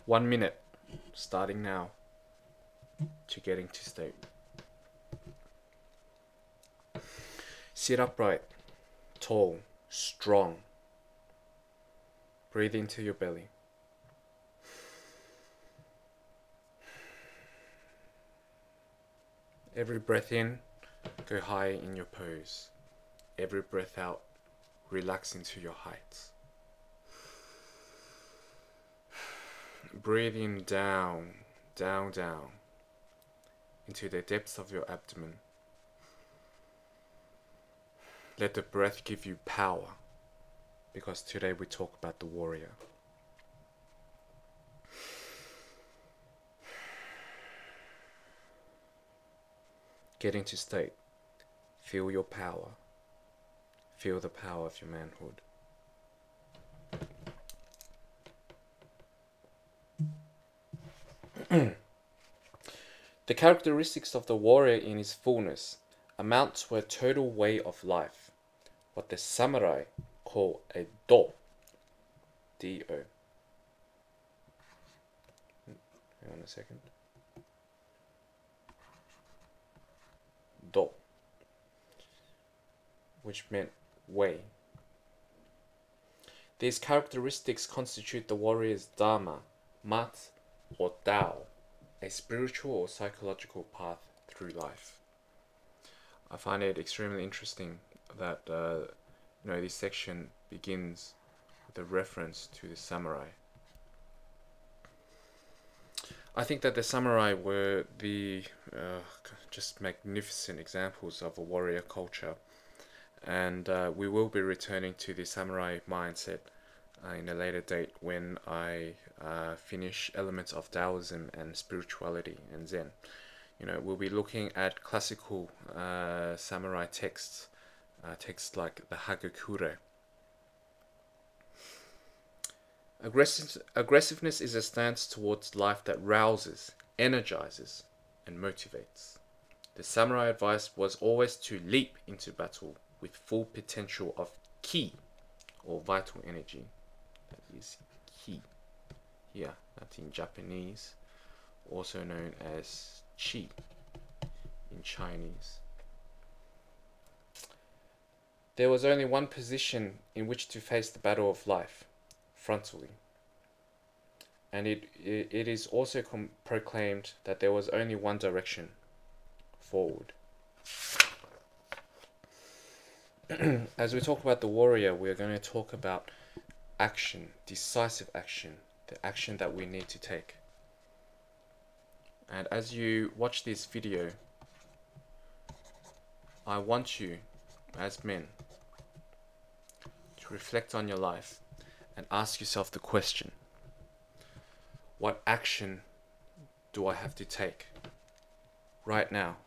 1 minute, starting now, to getting to state. Sit upright, tall, strong. Breathe into your belly. Every breath in, go high in your pose. Every breath out, relax into your heights. Breathe in down, down, down, into the depths of your abdomen. Let the breath give you power, because today we talk about the warrior. Get into state. Feel your power. Feel the power of your manhood. The characteristics of the warrior in his fullness amount to a total way of life, what the samurai call a do. D-O. Hang on a second. Do, which meant way. These characteristics constitute the warrior's dharma, mat, or Tao, a spiritual or psychological path through life. I find it extremely interesting that this section begins with a reference to the samurai. I think that the samurai were the just magnificent examples of a warrior culture, and we will be returning to the samurai mindset in a later date when I finish elements of Taoism and spirituality and Zen. We'll be looking at classical samurai texts, texts like the Hagakure. Aggressiveness is a stance towards life that rouses, energizes, and motivates. The samurai advice was always to leap into battle with full potential of ki, or vital energy. That is ki. Here, that's in Japanese, also known as chi in Chinese. There was only one position in which to face the battle of life, frontally. And it is also proclaimed that there was only one direction, forward. As we talk about the warrior, we are going to talk about action, decisive action, the action that we need to take. And as you watch this video, I want you, as men, to reflect on your life and ask yourself the question, what action do I have to take right now?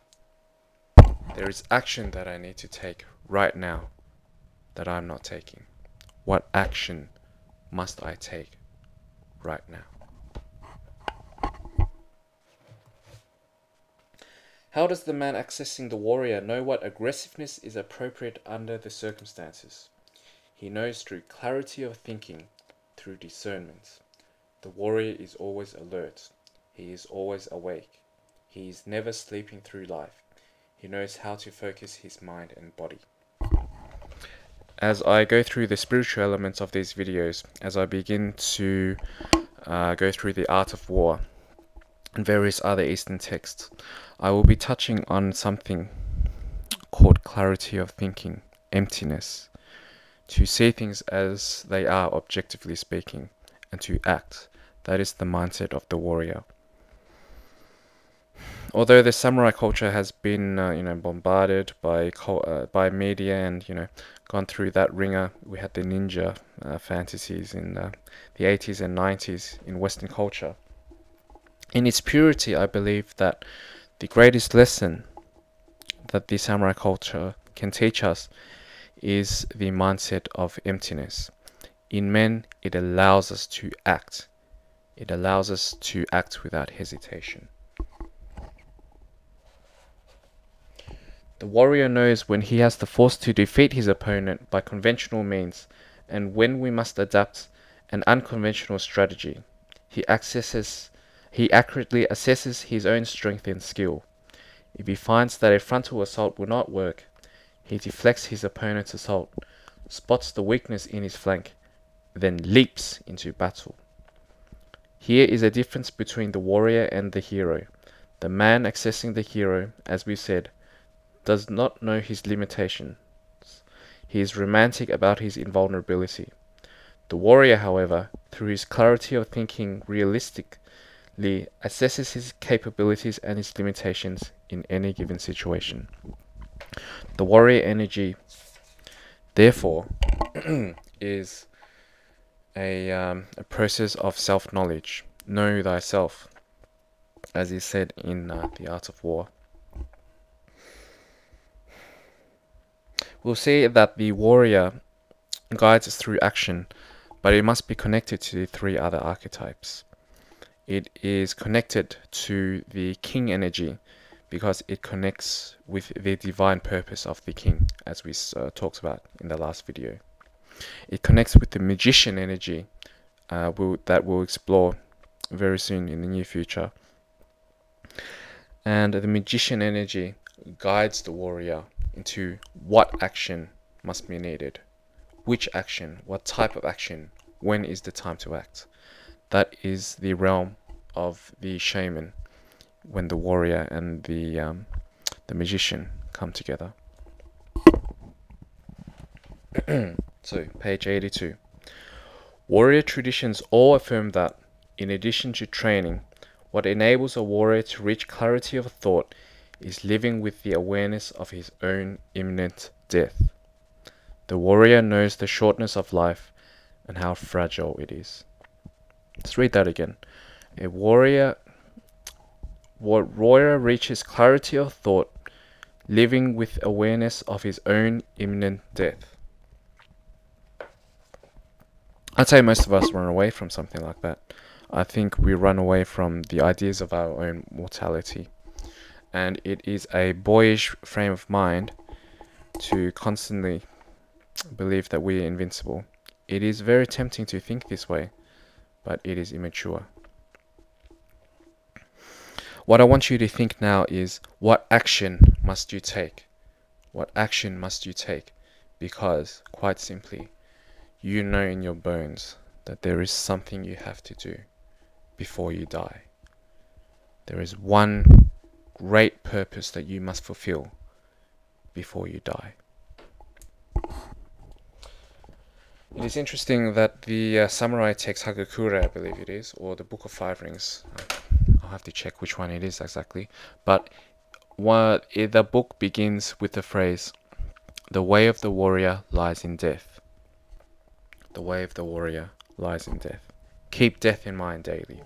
There is action that I need to take right now that I'm not taking. What action must I take right now? How does the man accessing the warrior know what aggressiveness is appropriate under the circumstances? He knows through clarity of thinking, through discernment. The warrior is always alert. He is always awake. He is never sleeping through life. He knows how to focus his mind and body. As I go through the spiritual elements of these videos, as I begin to go through the art of war and various other Eastern texts, I will be touching on something called clarity of thinking, emptiness, to see things as they are objectively speaking, and to act. That is the mindset of the warrior. Although the samurai culture has been, bombarded by media and gone through that ringer, we had the ninja fantasies in the 80s and 90s in Western culture. In its purity, I believe that the greatest lesson that the samurai culture can teach us is the mindset of emptiness. In men, it allows us to act. It allows us to act without hesitation. The warrior knows when he has the force to defeat his opponent by conventional means, and when we must adapt an unconventional strategy. he accurately assesses his own strength and skill. If he finds that a frontal assault will not work, he deflects his opponent's assault, spots the weakness in his flank, then leaps into battle. Here is a difference between the warrior and the hero. The man accessing the hero, as we said, does not know his limitations. He is romantic about his invulnerability. The warrior, however, through his clarity of thinking realistically, assesses his capabilities and his limitations in any given situation. The warrior energy, therefore, is a process of self-knowledge. Know thyself, as is said in The Art of War. We'll see that the warrior guides us through action, but it must be connected to the three other archetypes. It is connected to the king energy because it connects with the divine purpose of the king, as we talked about in the last video. It connects with the magician energy that we'll explore very soon in the near future. And the magician energy guides the warrior into what action must be needed, which action, what type of action, when is the time to act. That is the realm of the shaman when the warrior and the magician come together. So, page 82. Warrior traditions all affirm that, in addition to training, what enables a warrior to reach clarity of thought is living with the awareness of his own imminent death. The warrior knows the shortness of life and how fragile it is. Let's read that again. A warrior reaches clarity of thought, living with awareness of his own imminent death. I'd say most of us run away from something like that. I think we run away from the ideas of our own mortality. And it is a boyish frame of mind to constantly believe that we are invincible. It is very tempting to think this way, but it is immature. What I want you to think now is, what action must you take? What action must you take? Because, quite simply, you know in your bones that there is something you have to do before you die. There is one great purpose that you must fulfill before you die. It is interesting that the samurai text Hagakure, I believe it is, or the Book of Five Rings, I'll have to check which one it is exactly, but the book begins with the phrase, "The way of the warrior lies in death." The way of the warrior lies in death. Keep death in mind daily.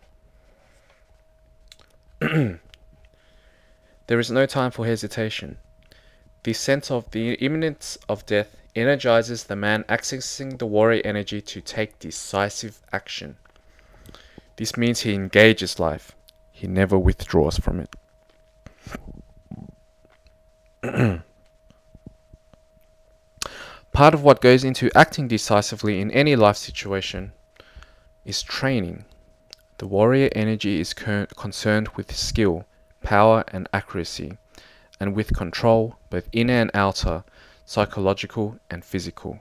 There is no time for hesitation. The sense of the imminence of death energizes the man accessing the warrior energy to take decisive action. This means he engages life. He never withdraws from it. Part of what goes into acting decisively in any life situation is training. The warrior energy is concerned with skill, power and accuracy, and with control, both inner and outer, psychological and physical.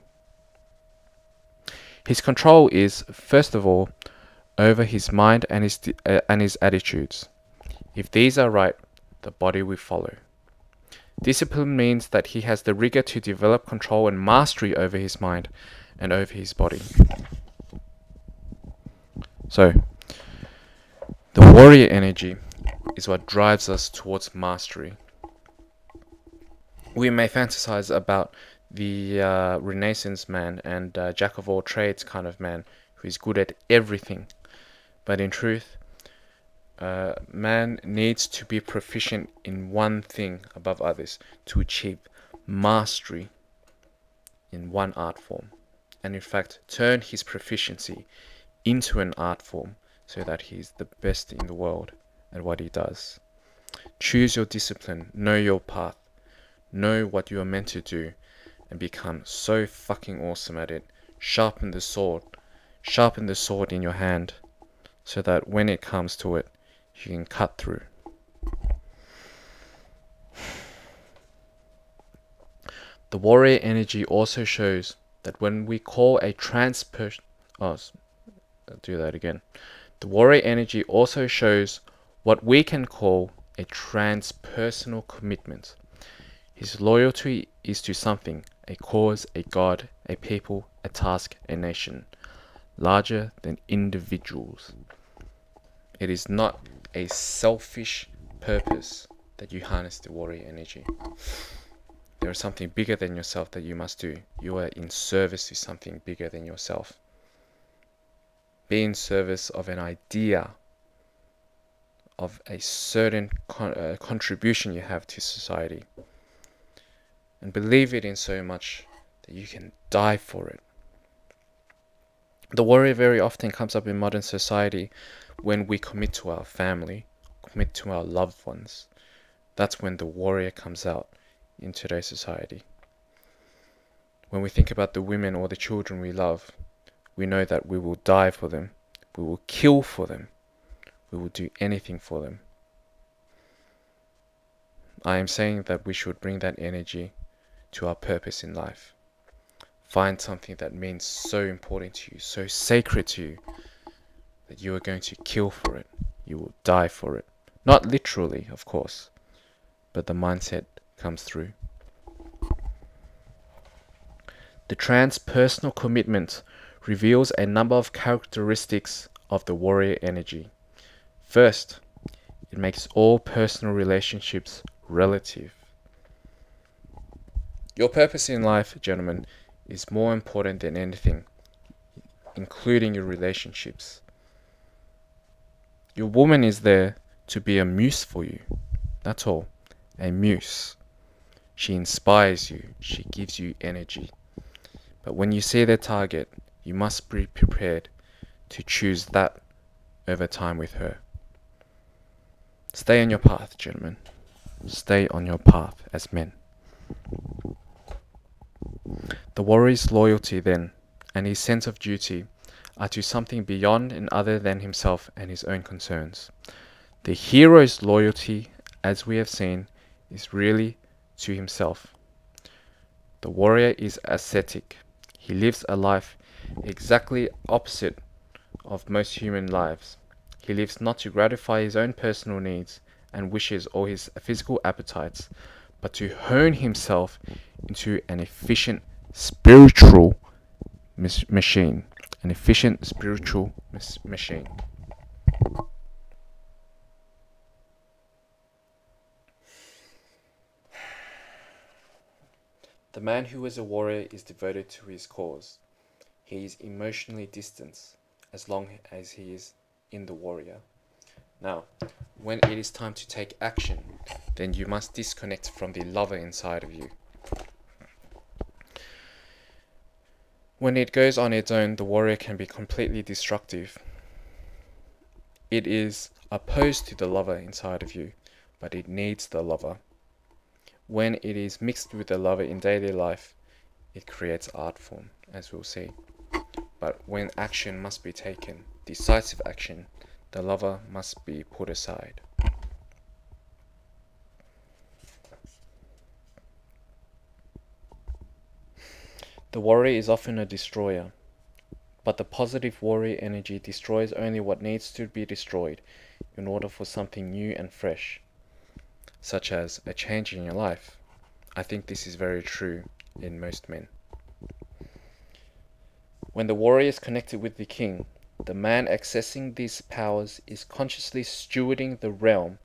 His control is, first of all, over his mind and his attitudes. If these are right, the body will follow. Discipline means that he has the rigor to develop control and mastery over his mind and over his body. So, the warrior energy is what drives us towards mastery. We may fantasize about the Renaissance man and jack of all trades kind of man who is good at everything. But in truth, man needs to be proficient in one thing above others to achieve mastery in one art form. And in fact, turn his proficiency into an art form so that he's the best in the world at what he does. Choose your discipline, know your path, know what you are meant to do, and become so fucking awesome at it. Sharpen the sword in your hand so that when it comes to it, you can cut through. The warrior energy also shows that when we call a The warrior energy also shows what we can call a transpersonal commitment. His loyalty is to something, a cause, a god, a people, a task, a nation, larger than individuals. It is not a selfish purpose that you harness the warrior energy. There is something bigger than yourself that you must do. You are in service to something bigger than yourself. Be in service of an idea, of a certain contribution you have to society. And believe it in so much that you can die for it. The warrior very often comes up in modern society when we commit to our family, commit to our loved ones. That's when the warrior comes out in today's society. When we think about the women or the children we love, we know that we will die for them, we will kill for them, we will do anything for them. I am saying that we should bring that energy to our purpose in life. Find something that means so important to you, so sacred to you, that you are going to kill for it, you will die for it. Not literally, of course, but the mindset comes through. The transpersonal commitment reveals a number of characteristics of the warrior energy. First, it makes all personal relationships relative. Your purpose in life, gentlemen, is more important than anything, including your relationships. Your woman is there to be a muse for you. That's all. A muse. She inspires you. She gives you energy. But when you see their target, you must be prepared to choose that over time with her. Stay on your path, gentlemen. Stay on your path as men. The warrior's loyalty, then, and his sense of duty are to something beyond and other than himself and his own concerns. The hero's loyalty, as we have seen, is really to himself. The warrior is ascetic. He lives a life exactly opposite of most human lives. He lives not to gratify his own personal needs and wishes or his physical appetites, but to hone himself into an efficient spiritual machine. An efficient spiritual machine. The man who is a warrior is devoted to his cause. He is emotionally distant as long as he is in the warrior. Now, when it is time to take action, then you must disconnect from the lover inside of you. When it goes on its own, the warrior can be completely destructive. It is opposed to the lover inside of you, but it needs the lover. When it is mixed with the lover in daily life, it creates art form, as we'll see. But when action must be taken, decisive action, the lover must be put aside. The warrior is often a destroyer, but the positive warrior energy destroys only what needs to be destroyed in order for something new and fresh, such as a change in your life. I think this is very true in most men. When the warrior is connected with the king, the man accessing these powers is consciously stewarding the realm,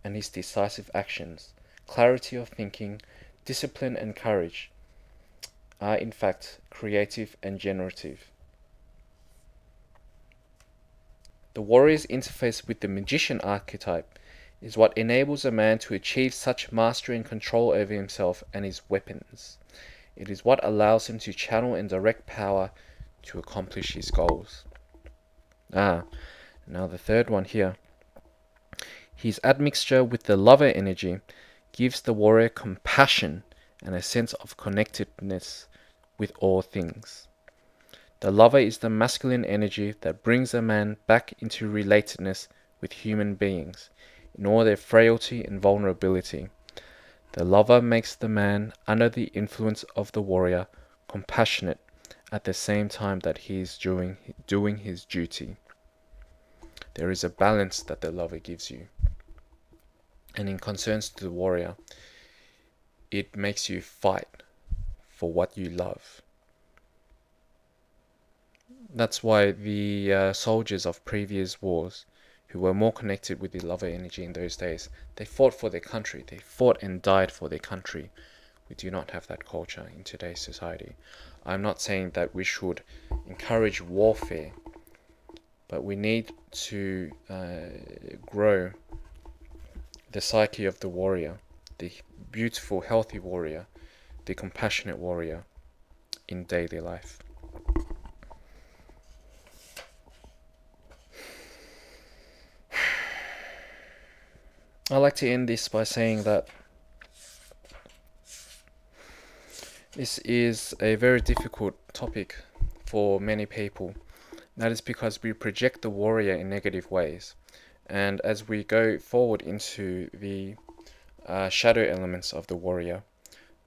and his decisive actions, clarity of thinking, discipline and courage are in fact creative and generative. The warrior's interface with the magician archetype is what enables a man to achieve such mastery and control over himself and his weapons. It is what allows him to channel and direct power to accomplish his goals. Now the third one here. His admixture with the lover energy gives the warrior compassion and a sense of connectedness with all things. The lover is the masculine energy that brings a man back into relatedness with human beings in all their frailty and vulnerability. The lover makes the man, under the influence of the warrior, compassionate at the same time that he is doing his duty. There is a balance that the lover gives you. And in concerns to the warrior, it makes you fight for what you love. That's why the soldiers of previous wars, who were more connected with the lover energy in those days, they fought for their country. They fought and died for their country. We do not have that culture in today's society. I'm not saying that we should encourage warfare, but we need to grow the psyche of the warrior, the beautiful, healthy warrior, the compassionate warrior in daily life. I like to end this by saying that this is a very difficult topic for many people. That is because we project the warrior in negative ways. And as we go forward into the shadow elements of the warrior,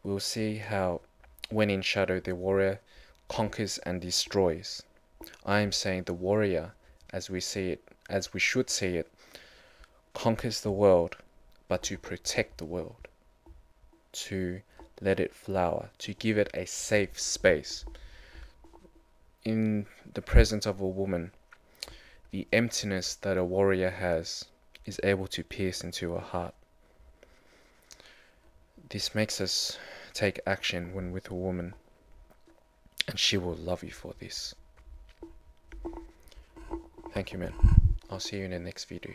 we'll see how, when in shadow, the warrior conquers and destroys. I am saying the warrior, as we see it, as we should see it, conquers the world, but to protect the world, to let it flower, to give it a safe space. In the presence of a woman, the emptiness that a warrior has is able to pierce into her heart. This makes us take action when with a woman, and she will love you for this. Thank you, man. I'll see you in the next video.